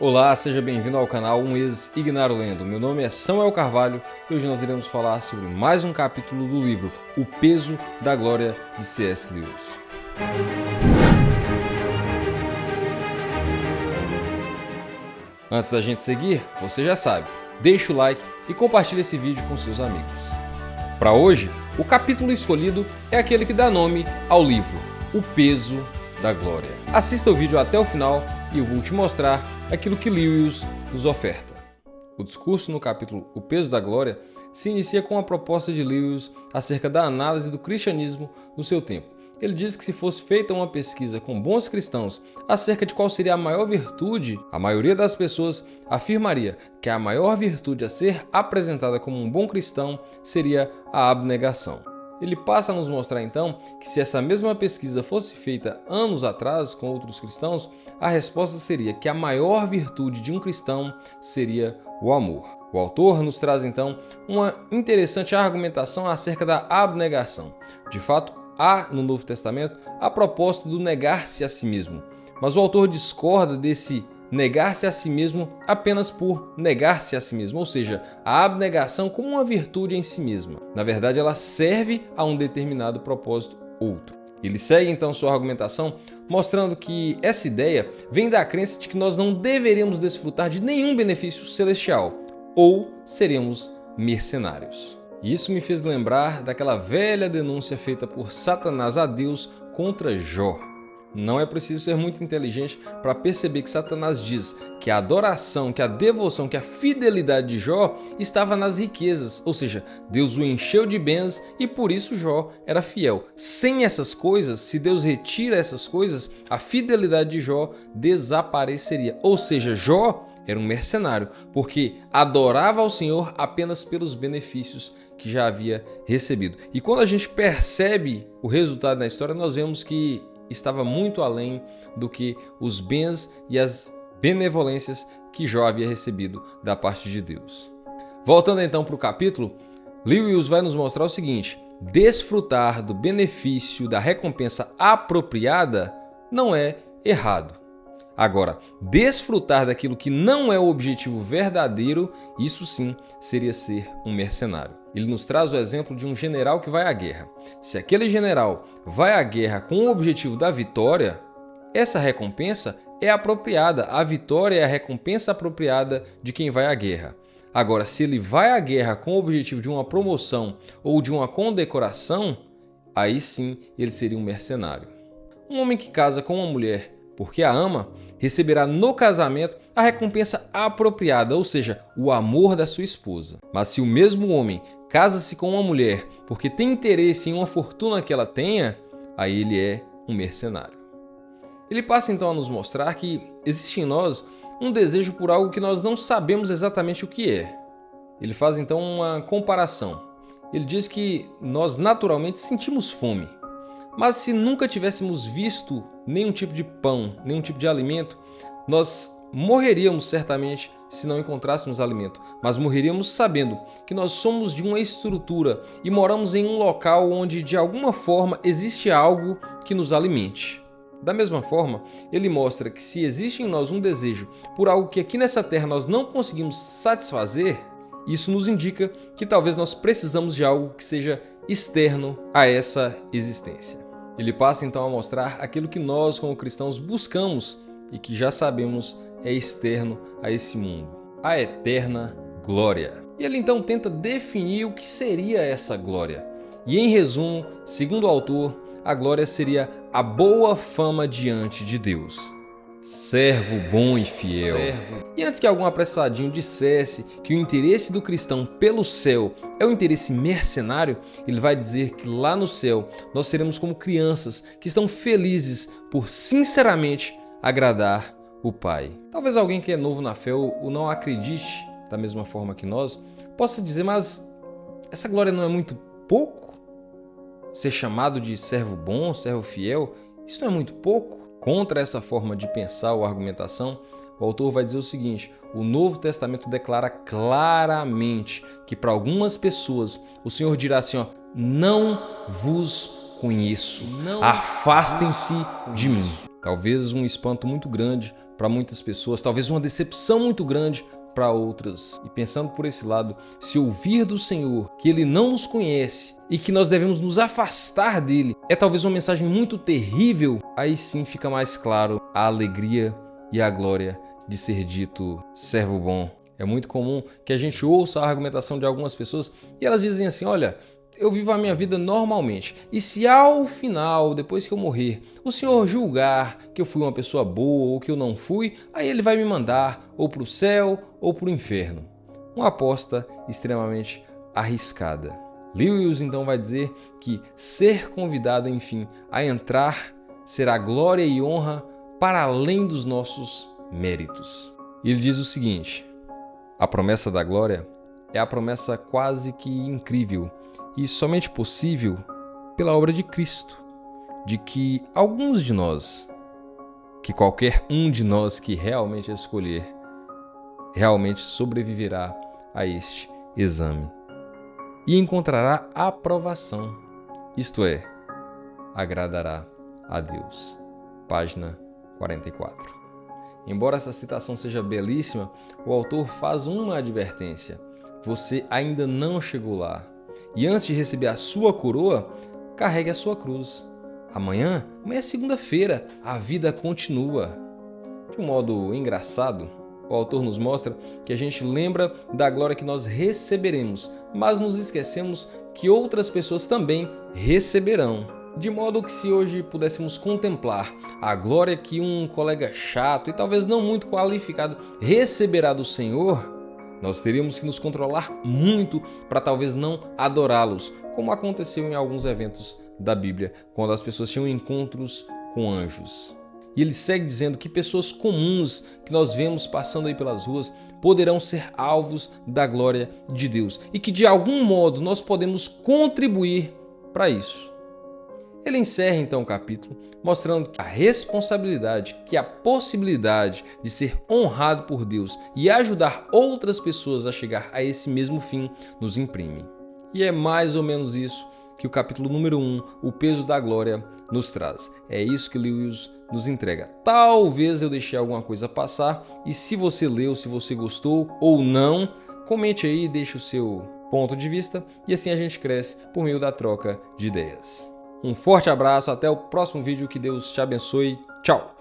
Olá, seja bem-vindo ao canal Um Ex-Ignaro Lendo. Meu nome é Samuel Carvalho e hoje nós iremos falar sobre mais um capítulo do livro O Peso da Glória de C.S. Lewis. Antes da gente seguir, você já sabe, deixa o like e compartilha esse vídeo com seus amigos. Para hoje, o capítulo escolhido é aquele que dá nome ao livro O Peso da Glória. Assista o vídeo até o final e eu vou te mostrar aquilo que Lewis nos oferta. O discurso no capítulo O Peso da Glória se inicia com a proposta de Lewis acerca da análise do cristianismo no seu tempo. Ele diz que se fosse feita uma pesquisa com bons cristãos acerca de qual seria a maior virtude, a maioria das pessoas afirmaria que a maior virtude a ser apresentada como um bom cristão seria a abnegação. Ele passa a nos mostrar então que se essa mesma pesquisa fosse feita anos atrás com outros cristãos, a resposta seria que a maior virtude de um cristão seria o amor. O autor nos traz então uma interessante argumentação acerca da abnegação. De fato, há no Novo Testamento a proposta do negar-se a si mesmo, mas o autor discorda desse negar-se a si mesmo apenas por negar-se a si mesmo, ou seja, a abnegação como uma virtude em si mesma. Na verdade, ela serve a um determinado propósito outro. Ele segue então sua argumentação mostrando que essa ideia vem da crença de que nós não deveríamos desfrutar de nenhum benefício celestial ou seremos mercenários. Isso me fez lembrar daquela velha denúncia feita por Satanás a Deus contra Jó. Não é preciso ser muito inteligente para perceber que Satanás diz que a adoração, que a devoção, que a fidelidade de Jó estava nas riquezas, ou seja, Deus o encheu de bens e por isso Jó era fiel. Sem essas coisas, se Deus retira essas coisas, a fidelidade de Jó desapareceria, ou seja, Jó era um mercenário, porque adorava ao Senhor apenas pelos benefícios que já havia recebido. E quando a gente percebe o resultado na história, nós vemos que estava muito além do que os bens e as benevolências que Jó havia recebido da parte de Deus. Voltando então para o capítulo, Lewis vai nos mostrar o seguinte: desfrutar do benefício da recompensa apropriada não é errado. Agora, desfrutar daquilo que não é o objetivo verdadeiro, isso sim seria ser um mercenário. Ele nos traz o exemplo de um general que vai à guerra. Se aquele general vai à guerra com o objetivo da vitória, essa recompensa é apropriada. A vitória é a recompensa apropriada de quem vai à guerra. Agora, se ele vai à guerra com o objetivo de uma promoção ou de uma condecoração, aí sim ele seria um mercenário. Um homem que casa com uma mulher porque a ama, receberá no casamento a recompensa apropriada, ou seja, o amor da sua esposa. Mas se o mesmo homem casa-se com uma mulher porque tem interesse em uma fortuna que ela tenha, aí ele é um mercenário. Ele passa então a nos mostrar que existe em nós um desejo por algo que nós não sabemos exatamente o que é. Ele faz então uma comparação. Ele diz que nós naturalmente sentimos fome. Mas se nunca tivéssemos visto nenhum tipo de pão, nenhum tipo de alimento, nós morreríamos certamente se não encontrássemos alimento. Mas morreríamos sabendo que nós somos de uma estrutura e moramos em um local onde de alguma forma existe algo que nos alimente. Da mesma forma, ele mostra que se existe em nós um desejo por algo que aqui nessa terra nós não conseguimos satisfazer, isso nos indica que talvez nós precisamos de algo que seja externo a essa existência. Ele passa então a mostrar aquilo que nós como cristãos buscamos e que já sabemos é externo a esse mundo, a eterna glória. E ele então tenta definir o que seria essa glória. E em resumo, segundo o autor, a glória seria a boa fama diante de Deus. Servo bom e fiel. E antes que algum apressadinho dissesse que o interesse do cristão pelo céu é um interesse mercenário, ele vai dizer que lá no céu nós seremos como crianças que estão felizes por sinceramente agradar o Pai. Talvez alguém que é novo na fé ou não acredite da mesma forma que nós, possa dizer, mas essa glória não é muito pouco? Ser chamado de servo bom, servo fiel, isso não é muito pouco? Contra essa forma de pensar ou argumentação, o autor vai dizer o seguinte: o Novo Testamento declara claramente que para algumas pessoas o Senhor dirá assim, não vos conheço, afastem-se de mim. Talvez um espanto muito grande para muitas pessoas, talvez uma decepção muito grande para outras. E pensando por esse lado, se ouvir do Senhor que Ele não nos conhece e que nós devemos nos afastar dele, é talvez uma mensagem muito terrível, aí sim fica mais claro a alegria e a glória de ser dito servo bom. É muito comum que a gente ouça a argumentação de algumas pessoas e elas dizem assim: olha, eu vivo a minha vida normalmente, e se ao final, depois que eu morrer, o Senhor julgar que eu fui uma pessoa boa ou que eu não fui, aí Ele vai me mandar ou para o céu ou para o inferno. Uma aposta extremamente arriscada. Lewis então vai dizer que ser convidado, enfim, a entrar será glória e honra para além dos nossos méritos. E ele diz o seguinte: a promessa da glória é a promessa quase que incrível e somente possível pela obra de Cristo, de que alguns de nós, que qualquer um de nós que realmente escolher, realmente sobreviverá a este exame e encontrará aprovação, isto é, agradará a Deus. Página 44. Embora essa citação seja belíssima, o autor faz uma advertência: você ainda não chegou lá. E antes de receber a sua coroa, carregue a sua cruz. Amanhã é segunda-feira, a vida continua. De um modo engraçado, o autor nos mostra que a gente lembra da glória que nós receberemos, mas nos esquecemos que outras pessoas também receberão. De modo que se hoje pudéssemos contemplar a glória que um colega chato e talvez não muito qualificado receberá do Senhor, nós teríamos que nos controlar muito para talvez não adorá-los, como aconteceu em alguns eventos da Bíblia, quando as pessoas tinham encontros com anjos. E ele segue dizendo que pessoas comuns que nós vemos passando aí pelas ruas poderão ser alvos da glória de Deus e que de algum modo nós podemos contribuir para isso. Ele encerra então o capítulo mostrando que a responsabilidade, que a possibilidade de ser honrado por Deus e ajudar outras pessoas a chegar a esse mesmo fim nos imprime. E é mais ou menos isso que o capítulo número 1, o peso da glória, nos traz. É isso que Lewis nos entrega. Talvez eu deixei alguma coisa passar e se você leu, se você gostou ou não, comente aí, deixe o seu ponto de vista e assim a gente cresce por meio da troca de ideias. Um forte abraço, até o próximo vídeo, que Deus te abençoe, tchau!